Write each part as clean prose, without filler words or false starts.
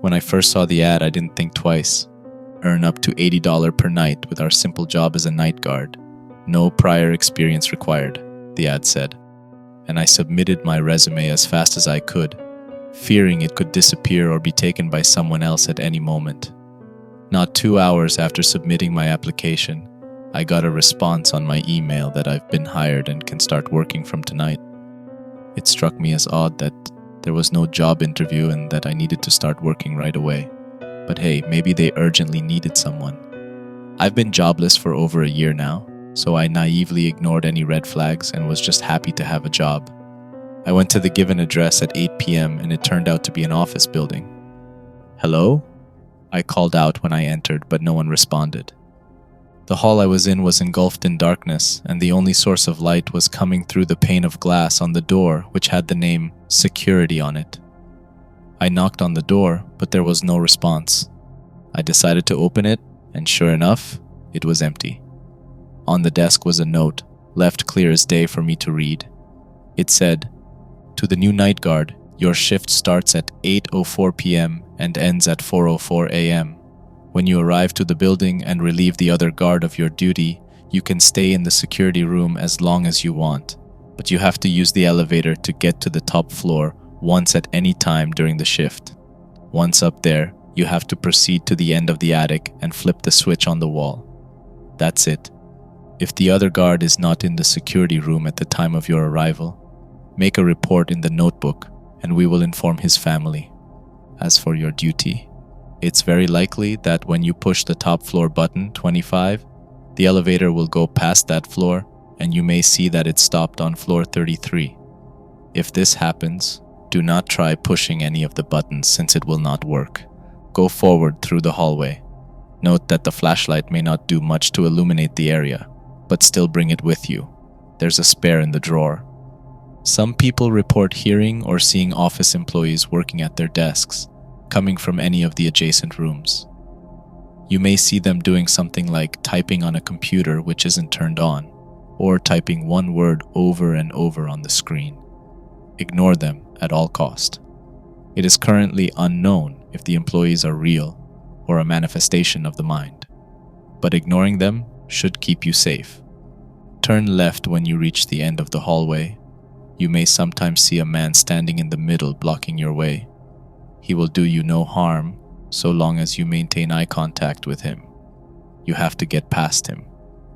When I first saw the ad, I didn't think twice. Earn up to $80 per night with our simple job as a night guard. No prior experience required, the ad said. And I submitted my resume as fast as I could, fearing it could disappear or be taken by someone else at any moment. Not 2 hours after submitting my application, I got a response on my email that I've been hired and can start working from tonight. It struck me as odd that there was no job interview and that I needed to start working right away. But hey, maybe they urgently needed someone. I've been jobless for over a year now, so I naively ignored any red flags and was just happy to have a job. I went to the given address at 8 p.m. and it turned out to be an office building. "Hello?" I called out when I entered, but no one responded. The hall I was in was engulfed in darkness, and the only source of light was coming through the pane of glass on the door, which had the name Security on it. I knocked on the door, but there was no response. I decided to open it, and sure enough, it was empty. On the desk was a note, left clear as day for me to read. It said, "To the new night guard, your shift starts at 8:04 p.m. and ends at 4:04 a.m. When you arrive to the building and relieve the other guard of your duty, you can stay in the security room as long as you want, but you have to use the elevator to get to the top floor once at any time during the shift. Once up there, you have to proceed to the end of the attic and flip the switch on the wall. That's it. If the other guard is not in the security room at the time of your arrival, make a report in the notebook and we will inform his family. As for your duty, it's very likely that when you push the top floor button, 25, the elevator will go past that floor and you may see that it stopped on floor 33. If this happens, do not try pushing any of the buttons since it will not work. Go forward through the hallway. Note that the flashlight may not do much to illuminate the area, but still bring it with you. There's a spare in the drawer. Some people report hearing or seeing office employees working at their desks, coming from any of the adjacent rooms. You may see them doing something like typing on a computer which isn't turned on, or typing one word over and over on the screen. Ignore them at all cost. It is currently unknown if the employees are real or a manifestation of the mind, but ignoring them should keep you safe. Turn left when you reach the end of the hallway. You may sometimes see a man standing in the middle blocking your way. He will do you no harm so long as you maintain eye contact with him. You have to get past him,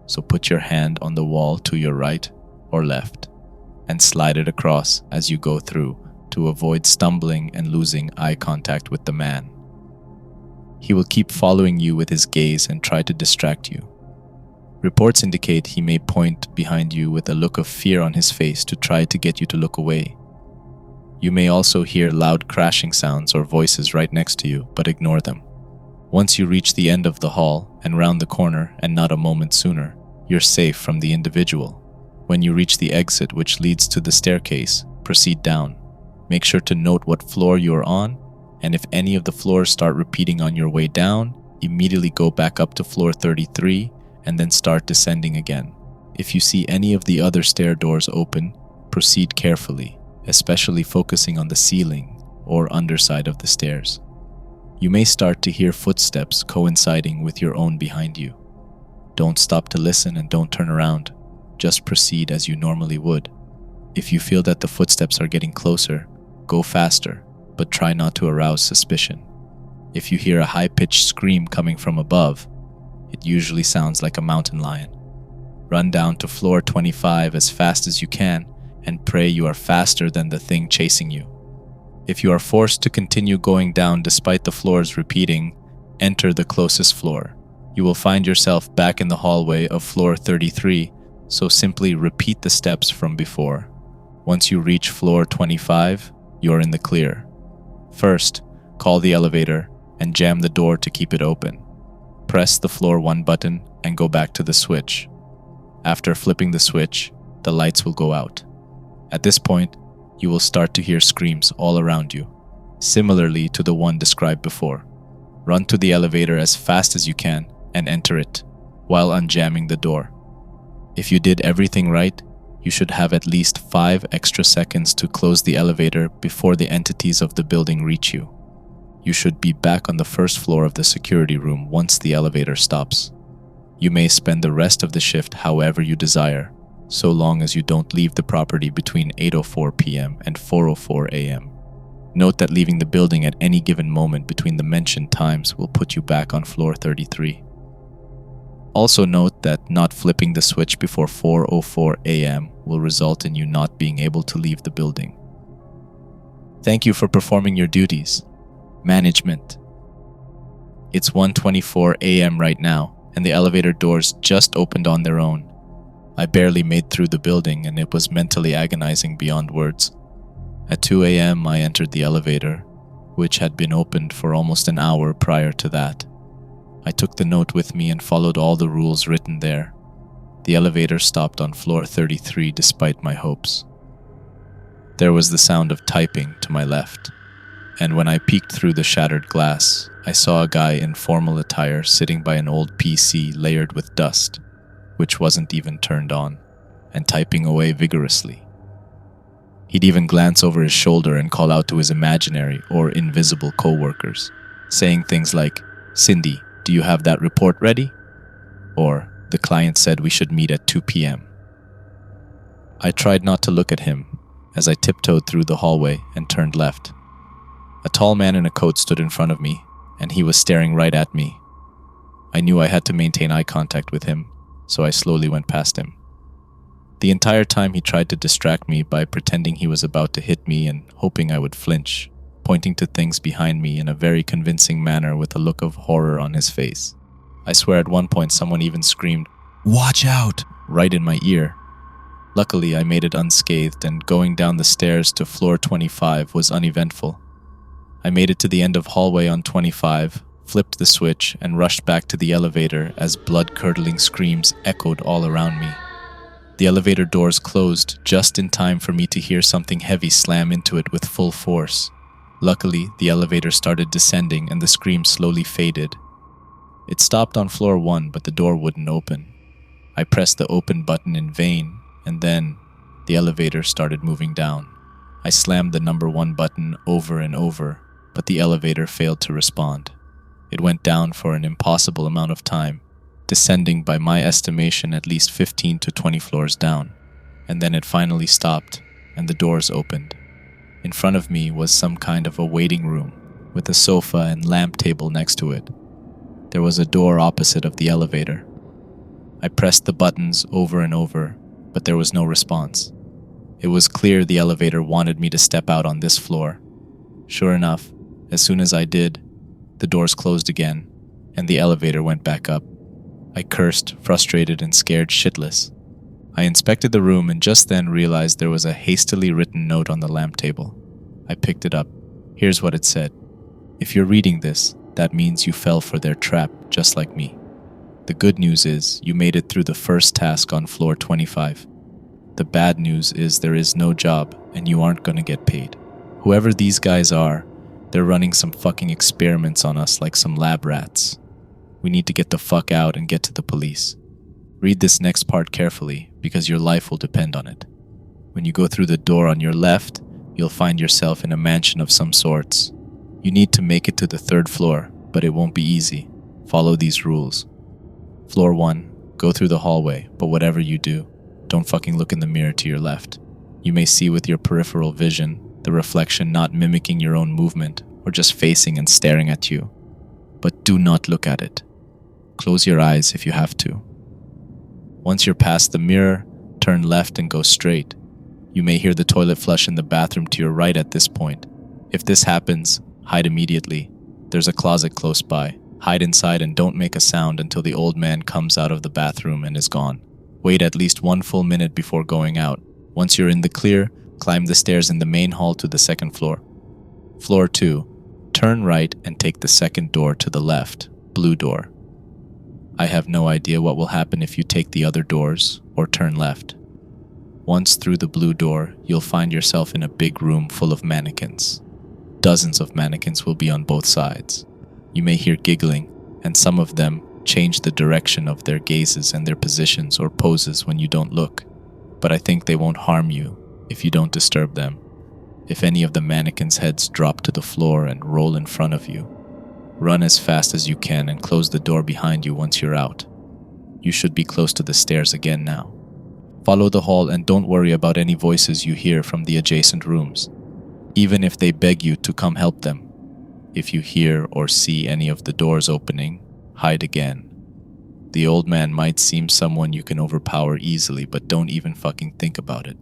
so put your hand on the wall to your right or left and slide it across as you go through to avoid stumbling and losing eye contact with the man. He will keep following you with his gaze and try to distract you. Reports indicate he may point behind you with a look of fear on his face to try to get you to look away. You may also hear loud crashing sounds or voices right next to you, but ignore them. Once you reach the end of the hall and round the corner and not a moment sooner, you're safe from the individual. When you reach the exit which leads to the staircase, proceed down. Make sure to note what floor you are on, and if any of the floors start repeating on your way down, immediately go back up to floor 33 and then start descending again. If you see any of the other stair doors open, proceed carefully, especially focusing on the ceiling or underside of the stairs. You may start to hear footsteps coinciding with your own behind you. Don't stop to listen and don't turn around. Just proceed as you normally would. If you feel that the footsteps are getting closer, go faster, but try not to arouse suspicion. If you hear a high-pitched scream coming from above, it usually sounds like a mountain lion. Run down to floor 25 as fast as you can and pray you are faster than the thing chasing you. If you are forced to continue going down despite the floors repeating, enter the closest floor. You will find yourself back in the hallway of floor 33, so simply repeat the steps from before. Once you reach floor 25, you are in the clear. First, call the elevator and jam the door to keep it open. Press the floor 1 button and go back to the switch. After flipping the switch, the lights will go out. At this point, you will start to hear screams all around you, similarly to the one described before. Run to the elevator as fast as you can and enter it, while unjamming the door. If you did everything right, you should have at least 5 extra seconds to close the elevator before the entities of the building reach you. You should be back on the first floor of the security room once the elevator stops. You may spend the rest of the shift however you desire, so long as you don't leave the property between 8:04 p.m. and 4:04 a.m. Note that leaving the building at any given moment between the mentioned times will put you back on floor 33. Also note that not flipping the switch before 4:04 a.m. will result in you not being able to leave the building. Thank you for performing your duties. Management. It's 1:24 a.m. right now, and the elevator doors just opened on their own. I barely made through the building, and it was mentally agonizing beyond words. At 2 a.m., I entered the elevator, which had been opened for almost an hour prior to that. I took the note with me and followed all the rules written there. The elevator stopped on floor 33 despite my hopes. There was the sound of typing to my left, and when I peeked through the shattered glass, I saw a guy in formal attire sitting by an old PC layered with dust, which wasn't even turned on, and typing away vigorously. He'd even glance over his shoulder and call out to his imaginary or invisible co-workers, saying things like, "Cindy, do you have that report ready?" Or, "The client said we should meet at 2 p.m. I tried not to look at him as I tiptoed through the hallway and turned left. A tall man in a coat stood in front of me, and he was staring right at me. I knew I had to maintain eye contact with him, so I slowly went past him. The entire time he tried to distract me by pretending he was about to hit me and hoping I would flinch, pointing to things behind me in a very convincing manner with a look of horror on his face. I swear at one point someone even screamed, "Watch out!" right in my ear. Luckily, I made it unscathed, and going down the stairs to floor 25 was uneventful. I made it to the end of hallway on 25, flipped the switch, and rushed back to the elevator as blood-curdling screams echoed all around me. The elevator doors closed just in time for me to hear something heavy slam into it with full force. Luckily, the elevator started descending and the scream slowly faded. It stopped on floor 1, but the door wouldn't open. I pressed the open button in vain, and then the elevator started moving down. I slammed the number 1 button over and over, but the elevator failed to respond. It went down for an impossible amount of time, descending by my estimation at least 15 to 20 floors down, and then it finally stopped and the doors opened. In front of me was some kind of a waiting room with a sofa and lamp table next to it. There was a door opposite of the elevator. I pressed the buttons over and over, but there was no response. It was clear the elevator wanted me to step out on this floor. Sure enough, as soon as I did, the doors closed again, and the elevator went back up. I cursed, frustrated, and scared shitless. I inspected the room and just then realized there was a hastily written note on the lamp table. I picked it up. Here's what it said. "If you're reading this, that means you fell for their trap, just like me. The good news is you made it through the first task on floor 25. The bad news is there is no job and you aren't gonna get paid. Whoever these guys are, they're running some fucking experiments on us like some lab rats. We need to get the fuck out and get to the police. Read this next part carefully because your life will depend on it. When you go through the door on your left, you'll find yourself in a mansion of some sorts. You need to make it to the 3rd floor, but it won't be easy. Follow these rules. Floor 1, go through the hallway, but whatever you do, don't fucking look in the mirror to your left. You may see with your peripheral vision the reflection not mimicking your own movement or just facing and staring at you. But do not look at it. Close your eyes if you have to. Once you're past the mirror, turn left and go straight. You may hear the toilet flush in the bathroom to your right at this point. If this happens, hide immediately. There's a closet close by. Hide inside and don't make a sound until the old man comes out of the bathroom and is gone. Wait at least 1 full minute before going out. Once you're in the clear, climb the stairs in the main hall to the 2nd floor. Floor 2, turn right and take the 2nd door to the left, blue door. I have no idea what will happen if you take the other doors or turn left. Once through the blue door, you'll find yourself in a big room full of mannequins. Dozens of mannequins will be on both sides. You may hear giggling, and some of them change the direction of their gazes and their positions or poses when you don't look, but I think they won't harm you if you don't disturb them. If any of the mannequins' heads drop to the floor and roll in front of you, run as fast as you can and close the door behind you once you're out. You should be close to the stairs again now. Follow the hall and don't worry about any voices you hear from the adjacent rooms, even if they beg you to come help them. If you hear or see any of the doors opening, hide again. The old man might seem someone you can overpower easily, but don't even fucking think about it.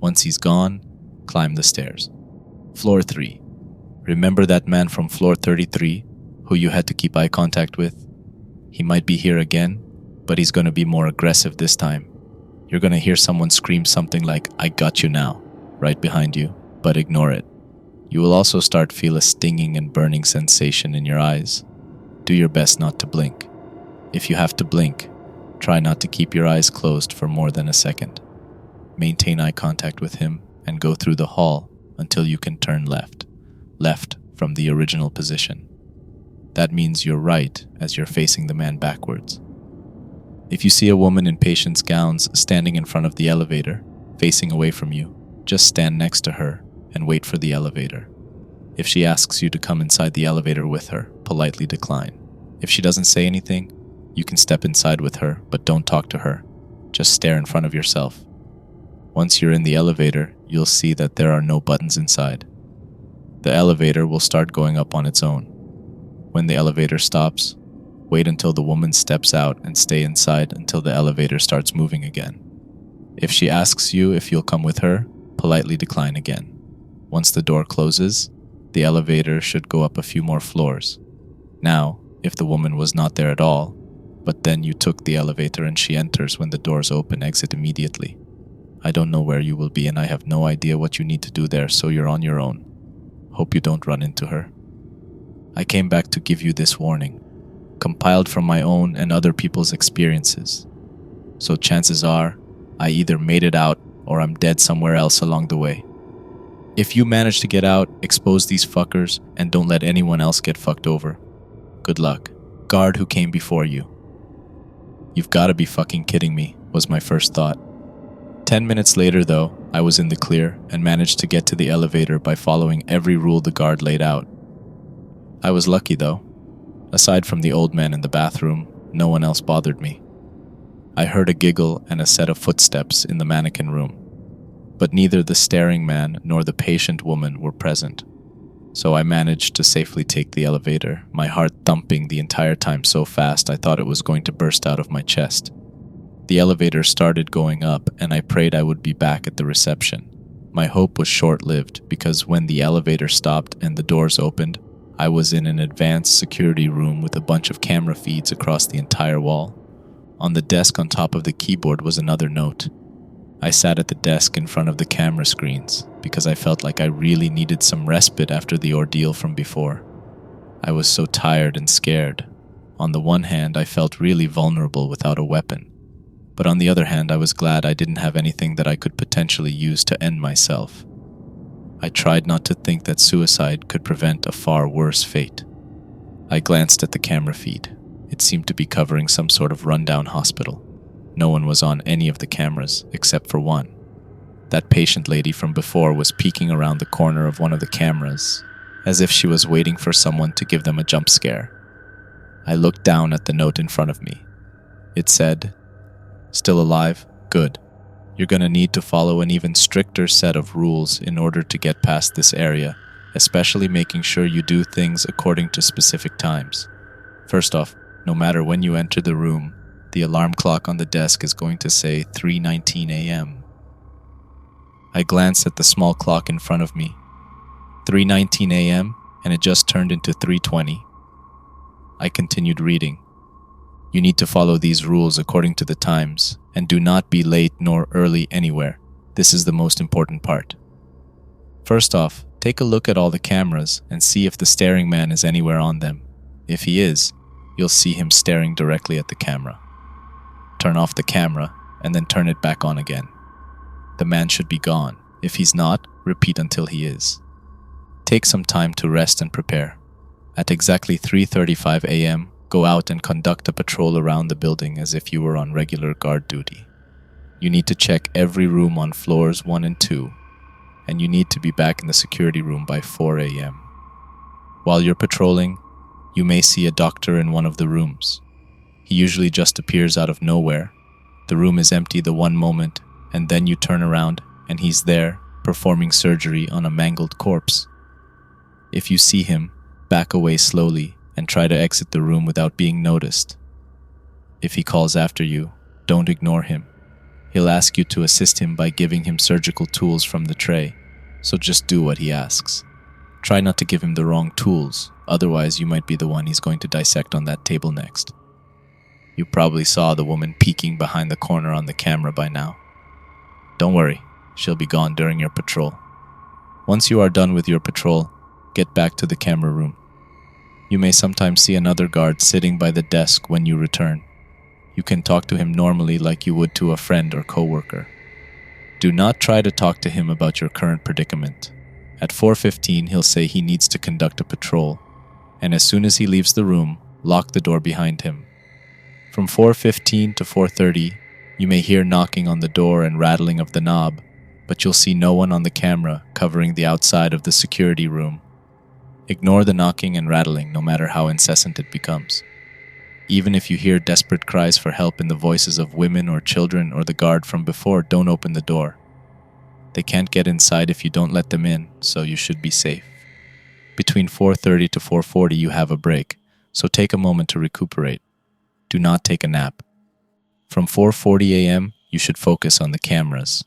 Once he's gone, climb the stairs. Floor 3. Remember that man from floor 33 who you had to keep eye contact with? He might be here again, but he's going to be more aggressive this time. You're going to hear someone scream something like, "I got you now," right behind you, but ignore it. You will also start feel a stinging and burning sensation in your eyes. Do your best not to blink. If you have to blink, try not to keep your eyes closed for more than a second. Maintain eye contact with him and go through the hall until you can turn left from the original position. That means you're right as you're facing the man backwards. If you see a woman in patient's gowns standing in front of the elevator, facing away from you, just stand next to her and wait for the elevator. If she asks you to come inside the elevator with her, politely decline. If she doesn't say anything, you can step inside with her, but don't talk to her. Just stare in front of yourself. Once you're in the elevator, you'll see that there are no buttons inside. The elevator will start going up on its own. When the elevator stops, wait until the woman steps out and stay inside until the elevator starts moving again. If she asks you if you'll come with her, politely decline again. Once the door closes, the elevator should go up a few more floors. Now, if the woman was not there at all, but then you took the elevator and she enters when the doors open, exit immediately. I don't know where you will be and I have no idea what you need to do there, so you're on your own. Hope you don't run into her. I came back to give you this warning, compiled from my own and other people's experiences. So chances are, I either made it out or I'm dead somewhere else along the way. If you manage to get out, expose these fuckers and don't let anyone else get fucked over. Good luck. Guard who came before you. You've gotta be fucking kidding me, was my first thought. 10 minutes later though, I was in the clear and managed to get to the elevator by following every rule the guard laid out. I was lucky though. Aside from the old man in the bathroom, no one else bothered me. I heard a giggle and a set of footsteps in the mannequin room, but neither the staring man nor the patient woman were present. So I managed to safely take the elevator, my heart thumping the entire time so fast I thought it was going to burst out of my chest. The elevator started going up and I prayed I would be back at the reception. My hope was short-lived because when the elevator stopped and the doors opened, I was in an advanced security room with a bunch of camera feeds across the entire wall. On the desk on top of the keyboard was another note. I sat at the desk in front of the camera screens because I felt like I really needed some respite after the ordeal from before. I was so tired and scared. On the one hand, I felt really vulnerable without a weapon. But on the other hand, I was glad I didn't have anything that I could potentially use to end myself. I tried not to think that suicide could prevent a far worse fate. I glanced at the camera feed. It seemed to be covering some sort of rundown hospital. No one was on any of the cameras except for one. That patient lady from before was peeking around the corner of one of the cameras, as if she was waiting for someone to give them a jump scare. I looked down at the note in front of me. It said, "Still alive? Good. You're gonna need to follow an even stricter set of rules in order to get past this area, especially making sure you do things according to specific times. First off, no matter when you enter the room, the alarm clock on the desk is going to say 3:19 a.m. I glanced at the small clock in front of me. 3:19 a.m. and it just turned into 3:20. I continued reading. You need to follow these rules according to the times, and do not be late nor early anywhere. This is the most important part. First off, take a look at all the cameras and see if the staring man is anywhere on them. If he is, you'll see him staring directly at the camera. Turn off the camera, and then turn it back on again. The man should be gone. If he's not, repeat until he is. Take some time to rest and prepare. At exactly 3:35 a.m., go out and conduct a patrol around the building as if you were on regular guard duty. You need to check every room on floors 1 and 2. and you need to be back in the security room by 4 a.m. While you're patrolling, you may see a doctor in one of the rooms. He usually just appears out of nowhere. The room is empty the one moment, and then you turn around and he's there, performing surgery on a mangled corpse. If you see him, back away slowly and try to exit the room without being noticed. If he calls after you, don't ignore him. He'll ask you to assist him by giving him surgical tools from the tray, so just do what he asks. Try not to give him the wrong tools, otherwise you might be the one he's going to dissect on that table next. You probably saw the woman peeking behind the corner on the camera by now. Don't worry, she'll be gone during your patrol. Once you are done with your patrol, get back to the camera room. You may sometimes see another guard sitting by the desk when you return. You can talk to him normally like you would to a friend or coworker. Do not try to talk to him about your current predicament. At 4:15, he'll say he needs to conduct a patrol, and as soon as he leaves the room, lock the door behind him. From 4:15 to 4:30, you may hear knocking on the door and rattling of the knob, but you'll see no one on the camera covering the outside of the security room. Ignore the knocking and rattling, no matter how incessant it becomes. Even if you hear desperate cries for help in the voices of women or children or the guard from before, don't open the door. They can't get inside if you don't let them in, so you should be safe. Between 4:30 to 4:40 you have a break, so take a moment to recuperate. Do not take a nap. From 4:40 a.m., you should focus on the cameras.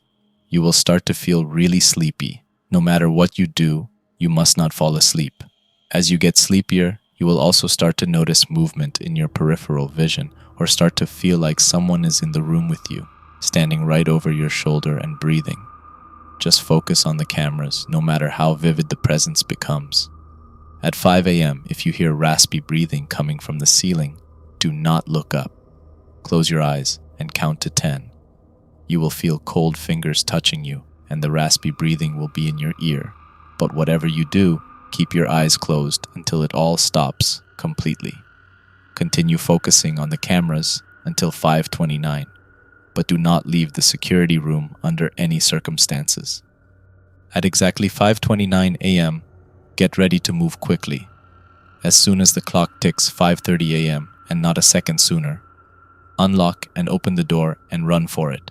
You will start to feel really sleepy. No matter what you do, you must not fall asleep. As you get sleepier, you will also start to notice movement in your peripheral vision or start to feel like someone is in the room with you, standing right over your shoulder and breathing. Just focus on the cameras, no matter how vivid the presence becomes. At 5 a.m., if you hear raspy breathing coming from the ceiling, do not look up. Close your eyes and count to 10. You will feel cold fingers touching you, and the raspy breathing will be in your ear. But whatever you do, keep your eyes closed until it all stops completely. Continue focusing on the cameras until 5:29, but do not leave the security room under any circumstances. At exactly 5:29 a.m., get ready to move quickly. As soon as the clock ticks 5:30 a.m., and not a second sooner, unlock and open the door and run for it.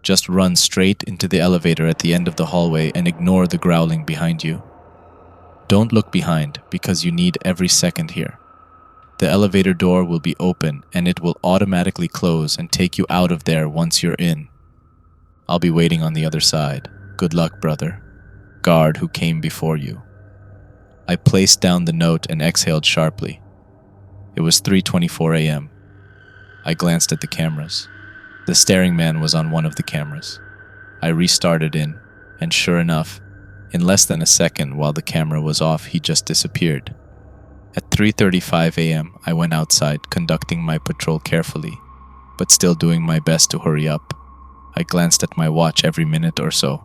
Just run straight into the elevator at the end of the hallway and ignore the growling behind you. Don't look behind because you need every second here. The elevator door will be open and it will automatically close and take you out of there once you're in. I'll be waiting on the other side. Good luck, brother. Guard who came before you. I placed down the note and exhaled sharply. It was 3:24 a.m. I glanced at the cameras. The staring man was on one of the cameras. I restarted in, and sure enough, in less than a second while the camera was off, he just disappeared. At 3:35 a.m., I went outside, conducting my patrol carefully, but still doing my best to hurry up. I glanced at my watch every minute or so.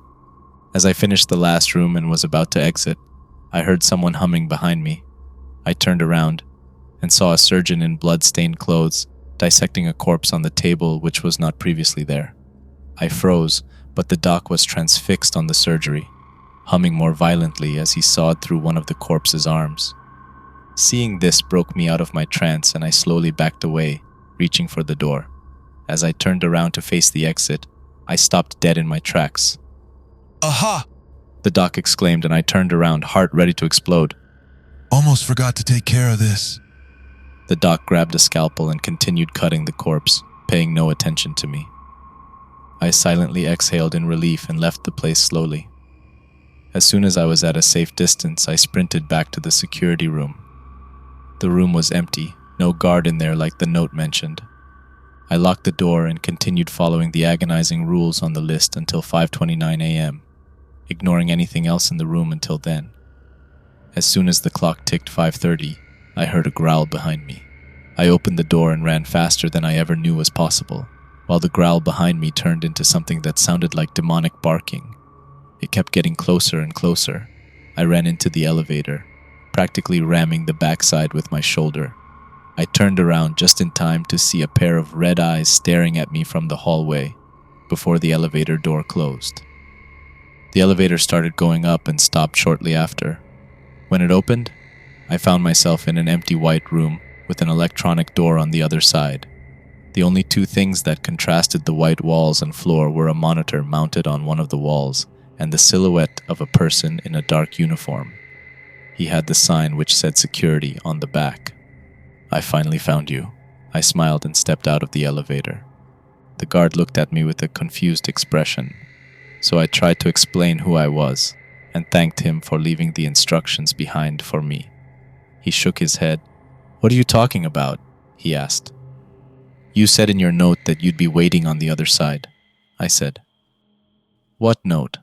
As I finished the last room and was about to exit, I heard someone humming behind me. I turned around and saw a surgeon in blood-stained clothes dissecting a corpse on the table which was not previously there. I froze, but the doc was transfixed on the surgery, humming more violently as he sawed through one of the corpse's arms. Seeing this broke me out of my trance and I slowly backed away, reaching for the door. As I turned around to face the exit, I stopped dead in my tracks. Aha! The doc exclaimed and I turned around, heart ready to explode. Almost forgot to take care of this. The doc grabbed a scalpel and continued cutting the corpse, paying no attention to me. I silently exhaled in relief and left the place slowly. As soon as I was at a safe distance, I sprinted back to the security room. The room was empty, no guard in there like the note mentioned. I locked the door and continued following the agonizing rules on the list until 5:29 a.m., ignoring anything else in the room until then. As soon as the clock ticked 5:30, I heard a growl behind me. I opened the door and ran faster than I ever knew was possible, while the growl behind me turned into something that sounded like demonic barking. It kept getting closer and closer. I ran into the elevator, practically ramming the backside with my shoulder. I turned around just in time to see a pair of red eyes staring at me from the hallway before the elevator door closed. The elevator started going up and stopped shortly after. When it opened, I found myself in an empty white room with an electronic door on the other side. The only two things that contrasted the white walls and floor were a monitor mounted on one of the walls and the silhouette of a person in a dark uniform. He had the sign which said security on the back. "I finally found you." I smiled and stepped out of the elevator. The guard looked at me with a confused expression, so I tried to explain who I was and thanked him for leaving the instructions behind for me. He shook his head. "What are you talking about?" he asked. "You said in your note that you'd be waiting on the other side," I said. "What note?"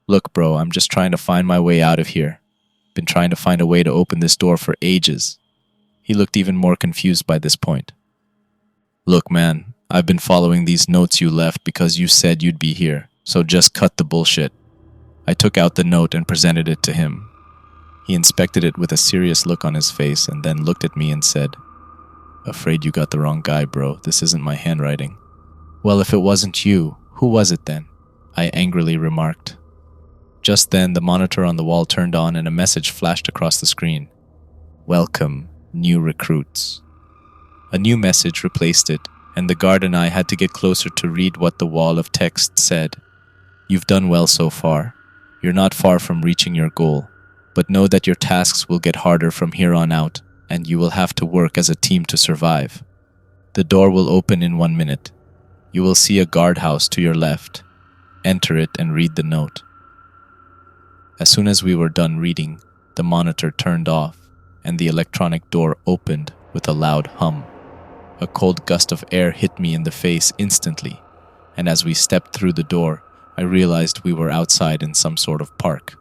"Look, bro, I'm just trying to find my way out of here. Been trying to find a way to open this door for ages." He looked even more confused by this point. "Look, man, I've been following these notes you left because you said you'd be here, so just cut the bullshit." I took out the note and presented it to him. He inspected it with a serious look on his face and then looked at me and said, "Afraid you got the wrong guy, bro. This isn't my handwriting." "Well, if it wasn't you, who was it then?" I angrily remarked. Just then, the monitor on the wall turned on and a message flashed across the screen. "Welcome, new recruits." A new message replaced it, and the guard and I had to get closer to read what the wall of text said. "You've done well so far. You're not far from reaching your goal, but know that your tasks will get harder from here on out, and you will have to work as a team to survive. The door will open in 1 minute. You will see a guardhouse to your left. Enter it and read the note." As soon as we were done reading, the monitor turned off, and the electronic door opened with a loud hum. A cold gust of air hit me in the face instantly, and as we stepped through the door, I realized we were outside in some sort of park.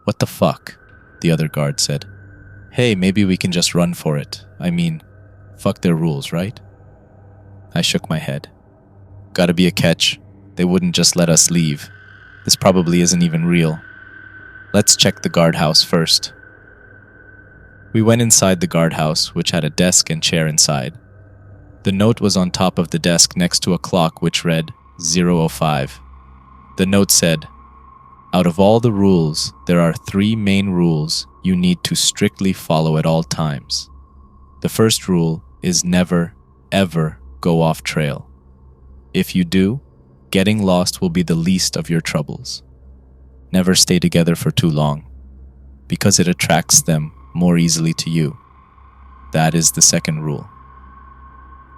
"What the fuck?" the other guard said. "Hey, maybe we can just run for it. I mean, fuck their rules, right?" I shook my head. "Gotta be a catch. They wouldn't just let us leave. This probably isn't even real. Let's check the guardhouse first." We went inside the guardhouse, which had a desk and chair inside. The note was on top of the desk next to a clock which read 0:05. The note said, "Out of all the rules, there are 3 main rules you need to strictly follow at all times. The first rule is never, ever go off trail. If you do, getting lost will be the least of your troubles. Never stay together for too long, because it attracts them more easily to you. That is the second rule."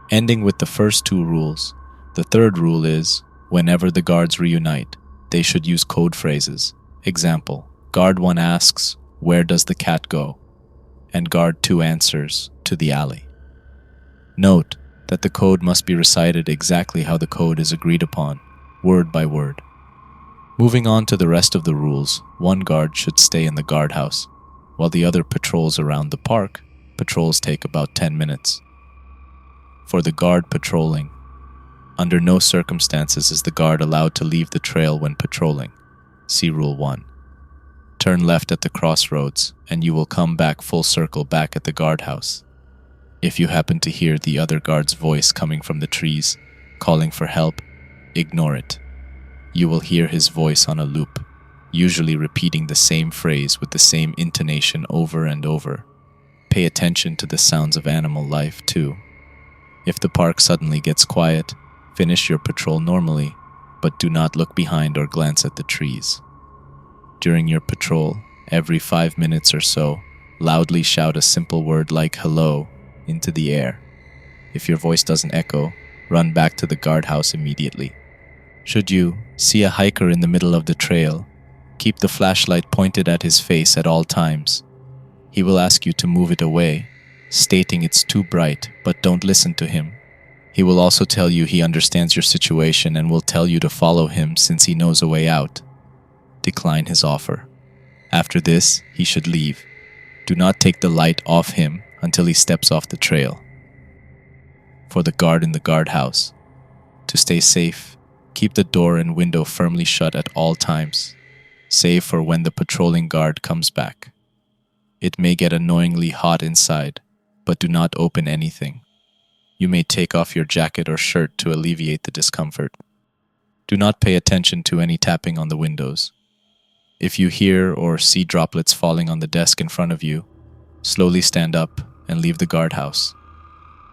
Ending with the first 2 rules, the third rule is, whenever the guards reunite, they should use code phrases. Example, Guard 1 asks, "Where does the cat go?" And Guard 2 answers, "To the alley." Note that the code must be recited exactly how the code is agreed upon, word by word. Moving on to the rest of the rules, 1 guard should stay in the guardhouse, while the other patrols around the park. Patrols take about 10 minutes. For the guard patrolling, under no circumstances is the guard allowed to leave the trail when patrolling. See Rule 1. Turn left at the crossroads, and you will come back full circle back at the guardhouse. If you happen to hear the other guard's voice coming from the trees, calling for help, ignore it. You will hear his voice on a loop, usually repeating the same phrase with the same intonation over and over. Pay attention to the sounds of animal life, too. If the park suddenly gets quiet, finish your patrol normally, but do not look behind or glance at the trees. During your patrol, every 5 minutes or so, loudly shout a simple word like hello into the air. If your voice doesn't echo, run back to the guardhouse immediately. Should you see a hiker in the middle of the trail, keep the flashlight pointed at his face at all times. He will ask you to move it away, stating it's too bright, but don't listen to him. He will also tell you he understands your situation and will tell you to follow him since he knows a way out. Decline his offer. After this, he should leave. Do not take the light off him until he steps off the trail. For the guard in the guardhouse, to stay safe, keep the door and window firmly shut at all times, save for when the patrolling guard comes back. It may get annoyingly hot inside, but do not open anything. You may take off your jacket or shirt to alleviate the discomfort. Do not pay attention to any tapping on the windows. If you hear or see droplets falling on the desk in front of you, slowly stand up and leave the guardhouse.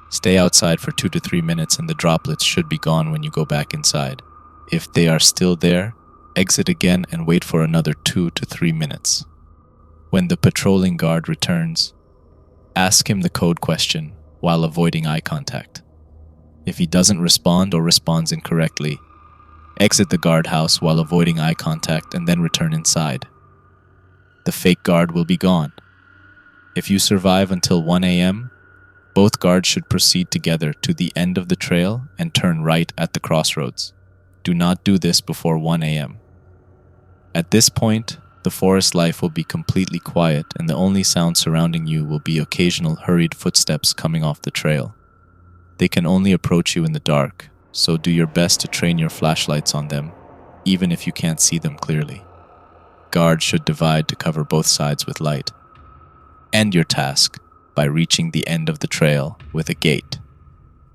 Stay outside for 2 to 3 minutes and the droplets should be gone when you go back inside. If they are still there, exit again and wait for another 2 to 3 minutes. When the patrolling guard returns, ask him the code question while avoiding eye contact. If he doesn't respond or responds incorrectly, exit the guardhouse while avoiding eye contact and then return inside. The fake guard will be gone. If you survive until 1 a.m., both guards should proceed together to the end of the trail and turn right at the crossroads. Do not do this before 1 a.m. At this point, the forest life will be completely quiet and the only sound surrounding you will be occasional hurried footsteps coming off the trail. They can only approach you in the dark, so do your best to train your flashlights on them, even if you can't see them clearly. Guards should divide to cover both sides with light. End your task by reaching the end of the trail with a gate.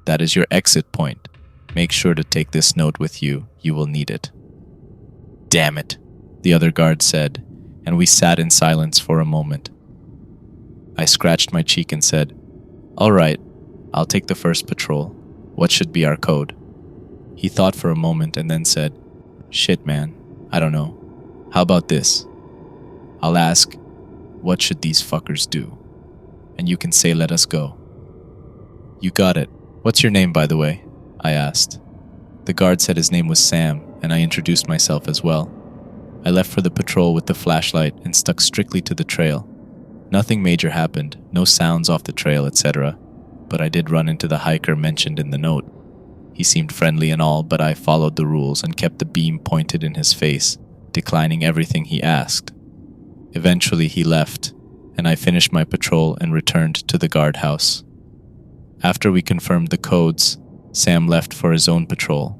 That is your exit point. Make sure to take this note with you. You will need it. Damn it, the other guard said, and we sat in silence for a moment. I scratched my cheek and said, "All right, I'll take the first patrol. What should be our code?" He thought for a moment and then said, "Shit, man, I don't know. How about this? I'll ask, what should these fuckers do? And you can say, let us go." "You got it. What's your name, by the way?" I asked. The guard said his name was Sam, and I introduced myself as well. I left for the patrol with the flashlight and stuck strictly to the trail. Nothing major happened, no sounds off the trail, etc. But I did run into the hiker mentioned in the note. He seemed friendly and all, but I followed the rules and kept the beam pointed in his face, declining everything he asked. Eventually he left, and I finished my patrol and returned to the guardhouse. After we confirmed the codes, Sam left for his own patrol.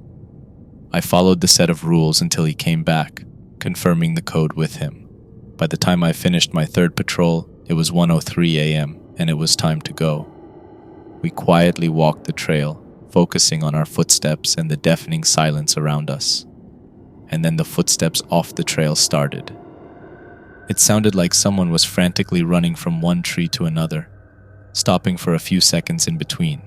I followed the set of rules until he came back, confirming the code with him. By the time I finished my third patrol, it was 1:03 a.m. and it was time to go. We quietly walked the trail, focusing on our footsteps and the deafening silence around us. And then the footsteps off the trail started. It sounded like someone was frantically running from one tree to another, stopping for a few seconds in between.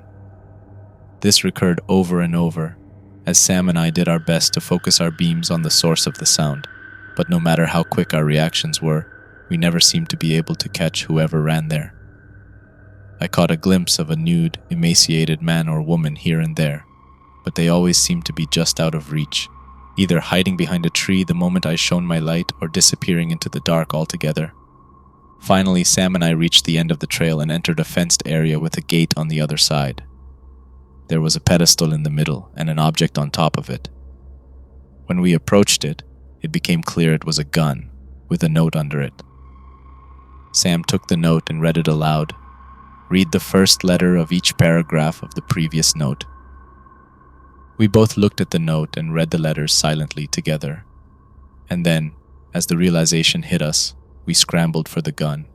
This recurred over and over, as Sam and I did our best to focus our beams on the source of the sound, but no matter how quick our reactions were, we never seemed to be able to catch whoever ran there. I caught a glimpse of a nude, emaciated man or woman here and there, but they always seemed to be just out of reach, either hiding behind a tree the moment I shone my light or disappearing into the dark altogether. Finally, Sam and I reached the end of the trail and entered a fenced area with a gate on the other side. There was a pedestal in the middle and an object on top of it. When we approached it, it became clear it was a gun, with a note under it. Sam took the note and read it aloud. "Read the first letter of each paragraph of the previous note." We both looked at the note and read the letters silently together. And then, as the realization hit us, we scrambled for the gun.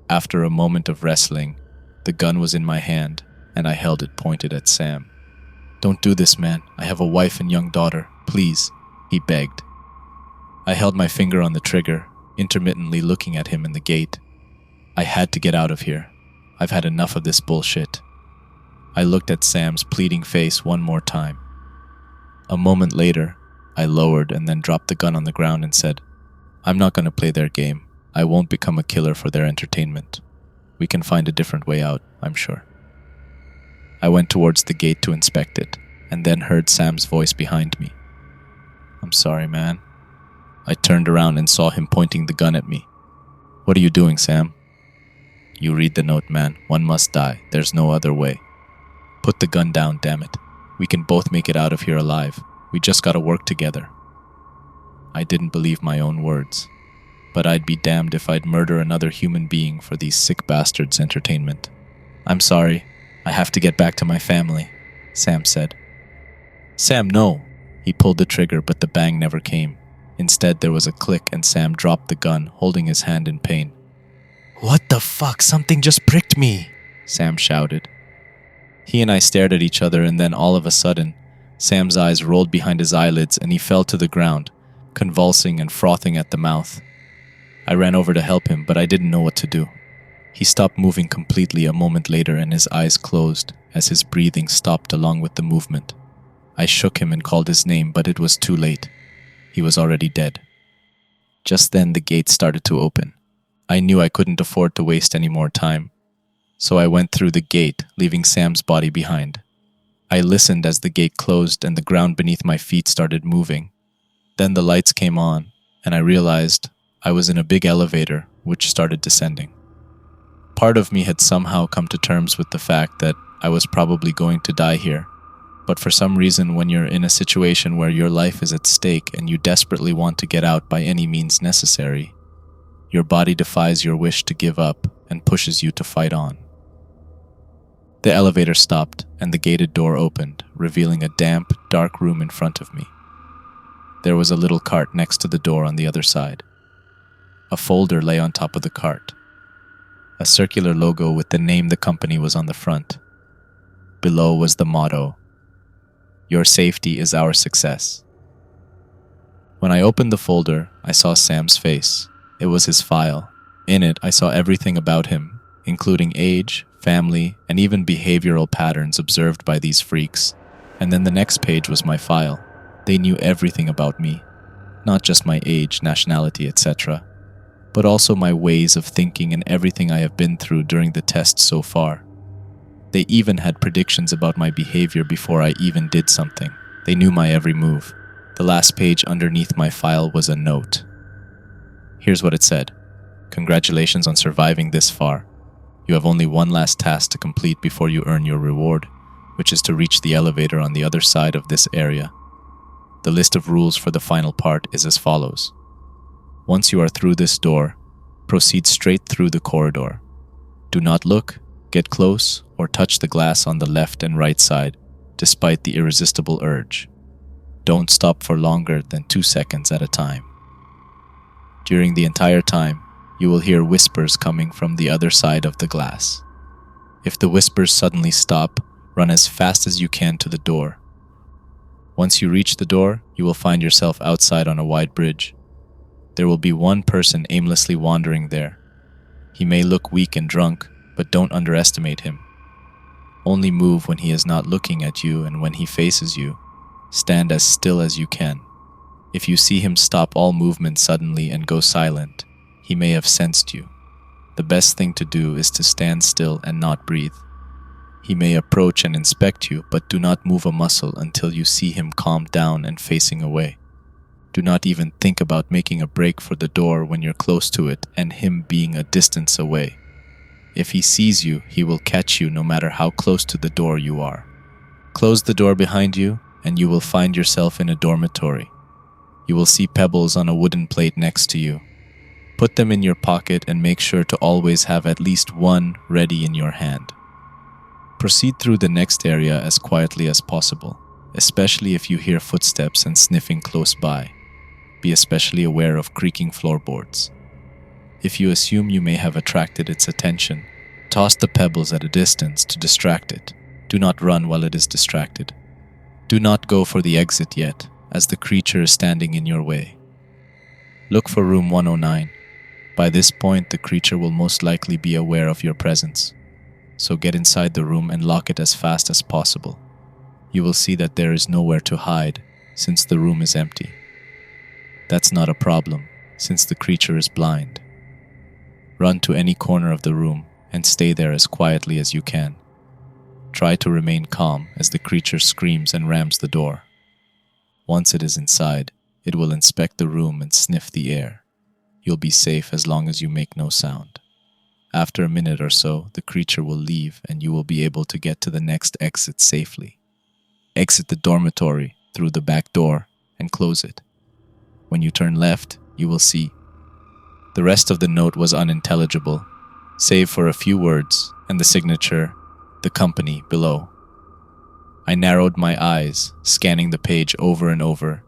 After a moment of wrestling, the gun was in my hand, and I held it pointed at Sam. "Don't do this, man. I have a wife and young daughter. Please," he begged. I held my finger on the trigger, intermittently looking at him in the gate. I had to get out of here. I've had enough of this bullshit. I looked at Sam's pleading face one more time. A moment later, I lowered and then dropped the gun on the ground and said, "I'm not going to play their game. I won't become a killer for their entertainment. We can find a different way out, I'm sure." I went towards the gate to inspect it, and then heard Sam's voice behind me. "I'm sorry, man." I turned around and saw him pointing the gun at me. "What are you doing, Sam?" "You read the note, man. One must die. There's no other way." "Put the gun down, damn it. We can both make it out of here alive. We just gotta work together." I didn't believe my own words, but I'd be damned if I'd murder another human being for these sick bastards' entertainment. "I'm sorry. I have to get back to my family," Sam said. "Sam, no!" He pulled the trigger, but the bang never came. Instead, there was a click and Sam dropped the gun, holding his hand in pain. "What the fuck? Something just pricked me!" Sam shouted. He and I stared at each other, and then all of a sudden, Sam's eyes rolled behind his eyelids and he fell to the ground, convulsing and frothing at the mouth. I ran over to help him, but I didn't know what to do. He stopped moving completely a moment later and his eyes closed as his breathing stopped along with the movement. I shook him and called his name, but it was too late. He was already dead. Just then the gate started to open. I knew I couldn't afford to waste any more time, so I went through the gate, leaving Sam's body behind. I listened as the gate closed and the ground beneath my feet started moving. Then the lights came on, and I realized I was in a big elevator which started descending. Part of me had somehow come to terms with the fact that I was probably going to die here, but for some reason when you're in a situation where your life is at stake and you desperately want to get out by any means necessary, your body defies your wish to give up and pushes you to fight on. The elevator stopped and the gated door opened, revealing a damp, dark room in front of me. There was a little cart next to the door on the other side. A folder lay on top of the cart. A circular logo with the name the company was on the front. Below was the motto, "Your safety is our success." When I opened the folder, I saw Sam's face. It was his file. In it, I saw everything about him, including age, family, and even behavioral patterns observed by these freaks. And then the next page was my file. They knew everything about me, not just my age, nationality, etc., but also my ways of thinking and everything I have been through during the test so far. They even had predictions about my behavior before I even did something. They knew my every move. The last page underneath my file was a note. Here's what it said. "Congratulations on surviving this far. You have only one last task to complete before you earn your reward, which is to reach the elevator on the other side of this area. The list of rules for the final part is as follows. Once you are through this door, proceed straight through the corridor. Do not look, get close, or touch the glass on the left and right side, despite the irresistible urge. Don't stop for longer than 2 seconds at a time. During the entire time, you will hear whispers coming from the other side of the glass. If the whispers suddenly stop, run as fast as you can to the door. Once you reach the door, you will find yourself outside on a wide bridge. There will be one person aimlessly wandering there. He may look weak and drunk, but don't underestimate him. Only move when he is not looking at you, and when he faces you, stand as still as you can. If you see him stop all movement suddenly and go silent, he may have sensed you. The best thing to do is to stand still and not breathe. He may approach and inspect you, but do not move a muscle until you see him calmed down and facing away. Do not even think about making a break for the door when you're close to it and him being a distance away. If he sees you, he will catch you no matter how close to the door you are. Close the door behind you, and you will find yourself in a dormitory. You will see pebbles on a wooden plate next to you. Put them in your pocket and make sure to always have at least one ready in your hand. Proceed through the next area as quietly as possible, especially if you hear footsteps and sniffing close by. Be especially aware of creaking floorboards. If you assume you may have attracted its attention, toss the pebbles at a distance to distract it. Do not run while it is distracted. Do not go for the exit yet, as the creature is standing in your way. Look for room 109. By this point, the creature will most likely be aware of your presence. So get inside the room and lock it as fast as possible. You will see that there is nowhere to hide, since the room is empty. That's not a problem, since the creature is blind. Run to any corner of the room and stay there as quietly as you can. Try to remain calm as the creature screams and rams the door. Once it is inside, it will inspect the room and sniff the air. You'll be safe as long as you make no sound. After a minute or so, the creature will leave and you will be able to get to the next exit safely. Exit the dormitory through the back door and close it. When you turn left, you will see. The rest of the note was unintelligible, save for a few words and the signature, "The Company," below. I narrowed my eyes, scanning the page over and over,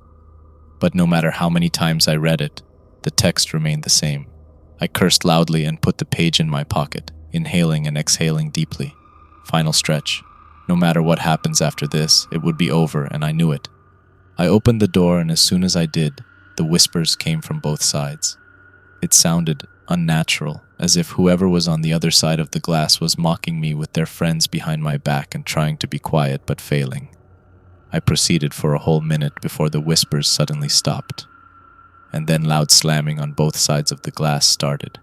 but no matter how many times I read it, the text remained the same. I cursed loudly and put the page in my pocket, inhaling and exhaling deeply. Final stretch. No matter what happens after this, it would be over, and I knew it. I opened the door, and as soon as I did, the whispers came from both sides. It sounded unnatural, as if whoever was on the other side of the glass was mocking me with their friends behind my back and trying to be quiet but failing. I proceeded for a whole minute before the whispers suddenly stopped. And then loud slamming on both sides of the glass started.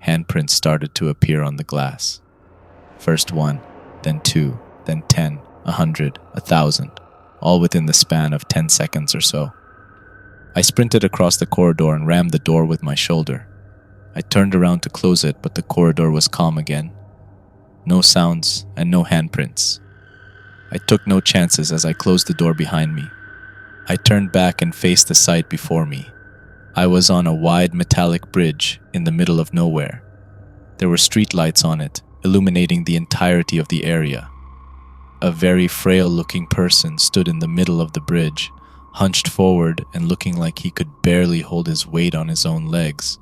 Handprints started to appear on the glass. First one, then two, then 10, 100, 1,000, all within the span of 10 seconds or so. I sprinted across the corridor and rammed the door with my shoulder. I turned around to close it, but the corridor was calm again. No sounds and no handprints. I took no chances as I closed the door behind me. I turned back and faced the sight before me. I was on a wide metallic bridge in the middle of nowhere. There were streetlights on it, illuminating the entirety of the area. A very frail-looking person stood in the middle of the bridge, hunched forward and looking like he could barely hold his weight on his own legs.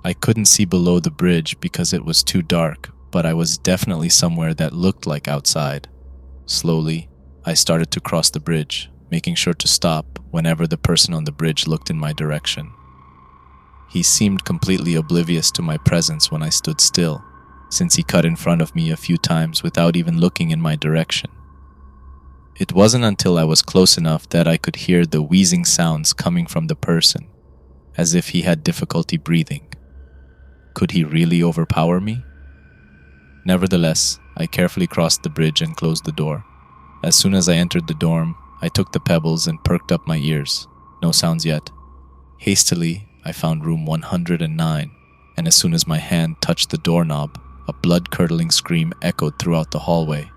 I couldn't see below the bridge because it was too dark, but I was definitely somewhere that looked like outside. Slowly, I started to cross the bridge, making sure to stop whenever the person on the bridge looked in my direction. He seemed completely oblivious to my presence when I stood still, since he cut in front of me a few times without even looking in my direction. It wasn't until I was close enough that I could hear the wheezing sounds coming from the person, as if he had difficulty breathing. Could he really overpower me? Nevertheless, I carefully crossed the bridge and closed the door. As soon as I entered the dorm, I took the pebbles and perked up my ears. No sounds yet. Hastily, I found room 109, and as soon as my hand touched the doorknob, a blood-curdling scream echoed throughout the hallway.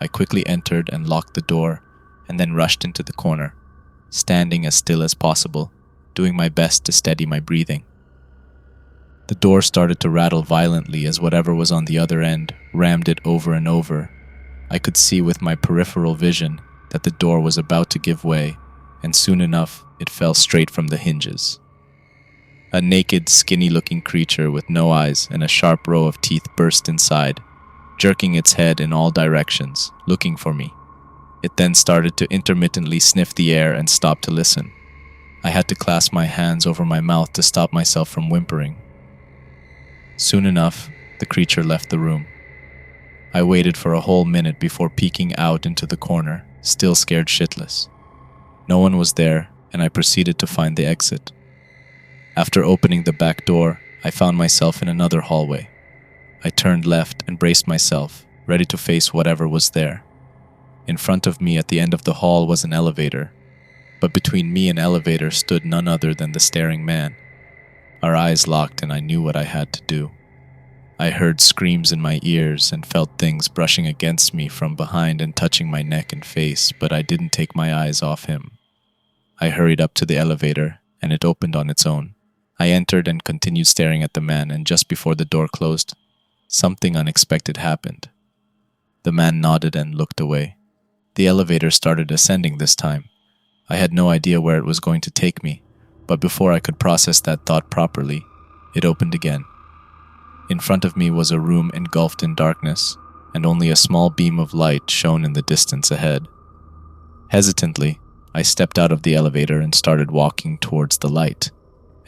I quickly entered and locked the door, and then rushed into the corner, standing as still as possible, doing my best to steady my breathing. The door started to rattle violently as whatever was on the other end rammed it over and over. I could see with my peripheral vision that the door was about to give way, and soon enough it fell straight from the hinges. A naked, skinny-looking creature with no eyes and a sharp row of teeth burst inside, jerking its head in all directions, looking for me. It then started to intermittently sniff the air and stop to listen. I had to clasp my hands over my mouth to stop myself from whimpering. Soon enough, the creature left the room. I waited for a whole minute before peeking out into the corner, still scared shitless. No one was there, and I proceeded to find the exit. After opening the back door, I found myself in another hallway. I turned left and braced myself, ready to face whatever was there. In front of me at the end of the hall was an elevator, but between me and elevator stood none other than the staring man. Our eyes locked and I knew what I had to do. I heard screams in my ears and felt things brushing against me from behind and touching my neck and face, but I didn't take my eyes off him. I hurried up to the elevator, and it opened on its own. I entered and continued staring at the man, and just before the door closed, something unexpected happened. The man nodded and looked away. The elevator started ascending this time. I had no idea where it was going to take me, but before I could process that thought properly, it opened again. In front of me was a room engulfed in darkness, and only a small beam of light shone in the distance ahead. Hesitantly, I stepped out of the elevator and started walking towards the light,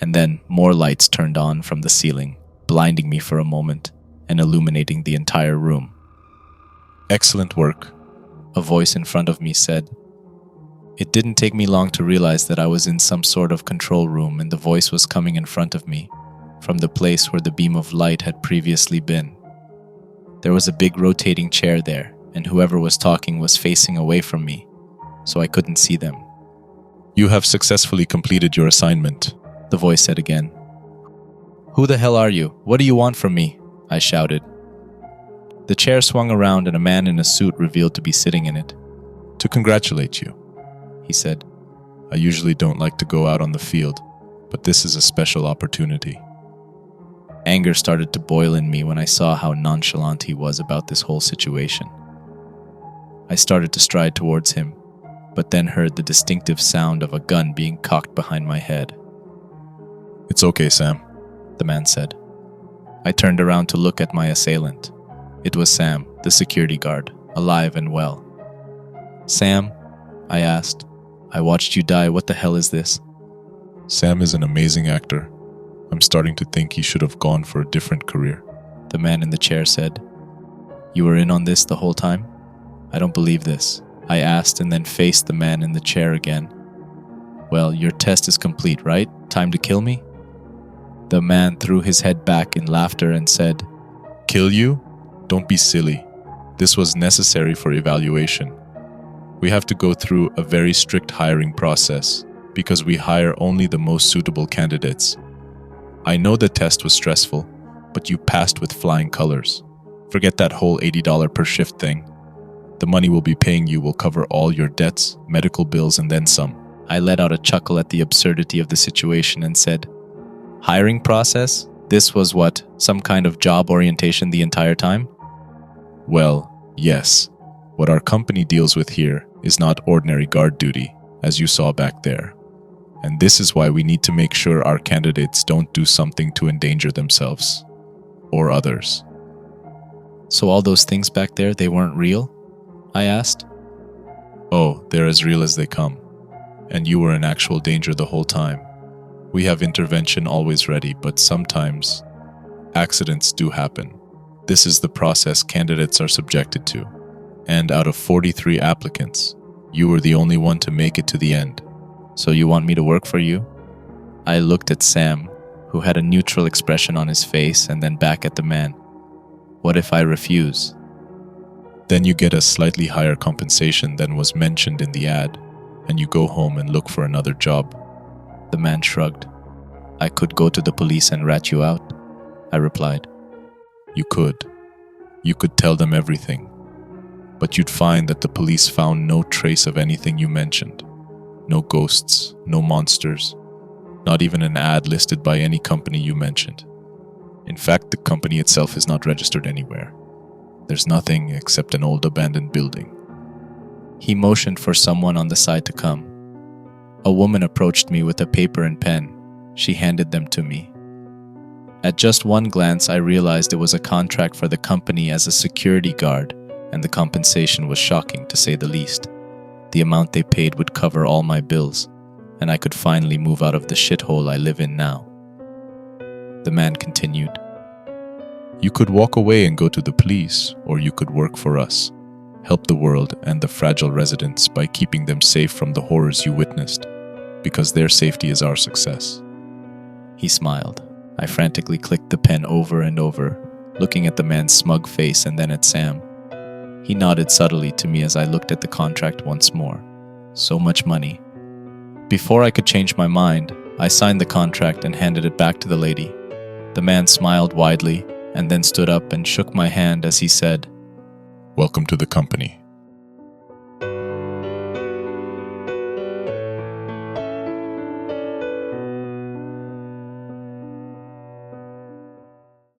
and then more lights turned on from the ceiling, blinding me for a moment and illuminating the entire room. "Excellent work," a voice in front of me said. It didn't take me long to realize that I was in some sort of control room, and the voice was coming in front of me, from the place where the beam of light had previously been. There was a big rotating chair there, and whoever was talking was facing away from me, so I couldn't see them. "You have successfully completed your assignment," the voice said again. "Who the hell are you? What do you want from me?" I shouted. The chair swung around and a man in a suit revealed to be sitting in it. "To congratulate you," he said. "I usually don't like to go out on the field, but this is a special opportunity." Anger started to boil in me when I saw how nonchalant he was about this whole situation. I started to stride towards him, but then heard the distinctive sound of a gun being cocked behind my head. "It's okay, Sam," the man said. I turned around to look at my assailant. It was Sam, the security guard, alive and well. "Sam?" I asked. "I watched you die. What the hell is this?" Sam is an amazing actor. I'm starting to think he should have gone for a different career. The man in the chair said. You were in on this the whole time? I don't believe this, I asked and then faced the man in the chair again. Well, your test is complete, right? Time to kill me? The man threw his head back in laughter and said, Kill you? Don't be silly. This was necessary for evaluation. We have to go through a very strict hiring process because we hire only the most suitable candidates. I know the test was stressful, but you passed with flying colors. Forget that whole $80 per shift thing. The money we'll be paying you will cover all your debts, medical bills, and then some. I let out a chuckle at the absurdity of the situation and said, Hiring process? This was what, some kind of job orientation the entire time? Well, yes. What our company deals with here is not ordinary guard duty, as you saw back there. And this is why we need to make sure our candidates don't do something to endanger themselves or others. So all those things back there, they weren't real? I asked. Oh, they're as real as they come. And you were in actual danger the whole time. We have intervention always ready, but sometimes accidents do happen. This is the process candidates are subjected to. And out of 43 applicants, you were the only one to make it to the end. So you want me to work for you? I looked at Sam, who had a neutral expression on his face, and then back at the man. What if I refuse? Then you get a slightly higher compensation than was mentioned in the ad, and you go home and look for another job. The man shrugged. I could go to the police and rat you out, I replied. You could. You could tell them everything. But you'd find that the police found no trace of anything you mentioned. No ghosts, no monsters, not even an ad listed by any company you mentioned. In fact, the company itself is not registered anywhere. There's nothing except an old abandoned building. He motioned for someone on the side to come. A woman approached me with a paper and pen. She handed them to me. At just one glance, I realized it was a contract for the company as a security guard, and the compensation was shocking, to say the least. The amount they paid would cover all my bills, and I could finally move out of the shithole I live in now. The man continued. You could walk away and go to the police, or you could work for us. Help the world and the fragile residents by keeping them safe from the horrors you witnessed, because their safety is our success. He smiled. I frantically clicked the pen over and over, looking at the man's smug face and then at Sam. He nodded subtly to me as I looked at the contract once more. So much money. Before I could change my mind, I signed the contract and handed it back to the lady. The man smiled widely and then stood up and shook my hand as he said, Welcome to the company.